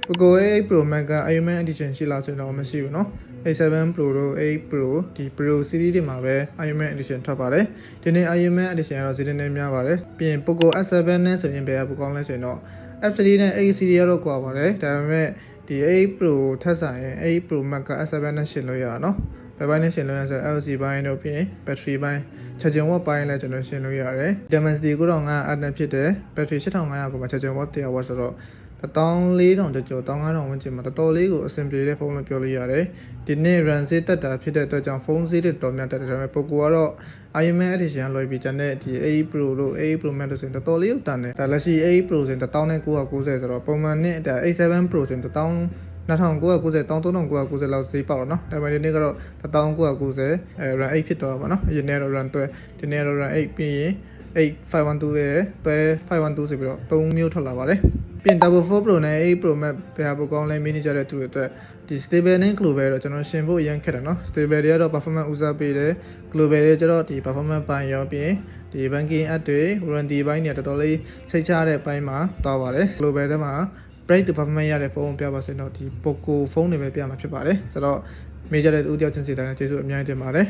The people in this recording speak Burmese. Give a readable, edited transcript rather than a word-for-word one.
Poco A Pro Max က A7 Edition ရှိလားဆိုတော့မရှိဘူးเนาะ A7 Pro တို့ A Pro ဒီ Pro series တွေမှာပဲ A7 Edition ထွက်ပါတယ်ဒီနေ့ A7 Edition ကတော့ဈေးနှုန်းများပါတယ်ပြီးရင် Poco S7 နဲ့ဆိုရင်ဘယ်ကပိုကောင်းလဲဆိုရင်တော့ F3 နဲ့ A series ကတော့ကွာပါတယ်ဒါပေမဲ့ဒီ A Pro ထက်ဆိုင်ရင် A Pro Max က S7 နဲ့ရှင်လို့ရတာเนาะဘယ်ပိုင်းနဲ့ရှင်လို့ရဆို LC ဘိုင်းတို့ပြီးရင် battery ဘိုင်း charging watt ဘိုင်းလည်းကျွန်တော်ရှင်လို့ရတယ် Dimensity ကိုတော့ငါအပ်နဲ့ဖြစ်တယ် battery 6500ကိုမှ charging watt 100 watt ဆိုတော့14,000ကျော်15,000ဝန်းကျင်မှာတော်တော်လေးကိုအဆင်ပြေတဲ့ဖုန်းလို့ပြောလို့ရတယ်ဒီနေ့ RAM ဈေးတက်တာဖြစ်တဲ့အတွက်ကြောင့်ဖုန်းဈေးတွေတော်များတက်တယ်ဒါပေမဲ့ Poco ကတော့ A7 Edition လွှဲပြီးကျန်တဲ့ဒီ A Pro တို့ A Pro Max တို့ဆိုရင်တော်တော်လေးကိုတန်တယ်ဒါလက်ရှိ A Pro ဆိုရင်1990ဆိုတော့ပုံမှန်နဲ့ဒါ A7 Pro ဆိုရင်1990 13,990လောက်ဈေးပေါက်တော့เนาะဒါပေမဲ့ဒီနေ့ကတော့1990 RAM 8ဖြစ်တော့ပါเนาะအရင်နေ့တော့ RAM 12ဒီနေ့တော့ RAM 8ပြီးရင်8512ရဲ့တွဲ512ဆိုပြီးတော့3မျိုးထွက်လာပါတယ်ပြင် Double 4 Pro နဲ့ 8 Pro Max ဘယ်ဟာပိုကောင်းလဲမေးနေကြတဲ့သူတွေအတွက်ဒီ Stable နဲ့ Global တော့ကျွန်တော်ရှင်းဖို့အရင်ခက်တယ်เนาะ Stable တွေကတော့ performance ဦးစားပေးတယ် Global တွေကျတော့ဒီ performance ပိုင်းရောပြီးရင်ဒီ banking app တွေ warranty ပိုင်းတွေတော်တော်လေးစိတ်ချရတဲ့ပိုင်းမှာသွားပါတယ် Global ထဲမှာ break to performance ရတဲ့ဖုန်းကိုပြပါဆိုရင်တော့ဒီ Poco ဖုန်းတွေပဲပြမှာဖြစ်ပါတယ်ဆိုတော့မေးကြတဲ့ဦးတယောက်ချင်းစီတိုင်းကျေးဇူးအများကြီးတင်ပါတယ်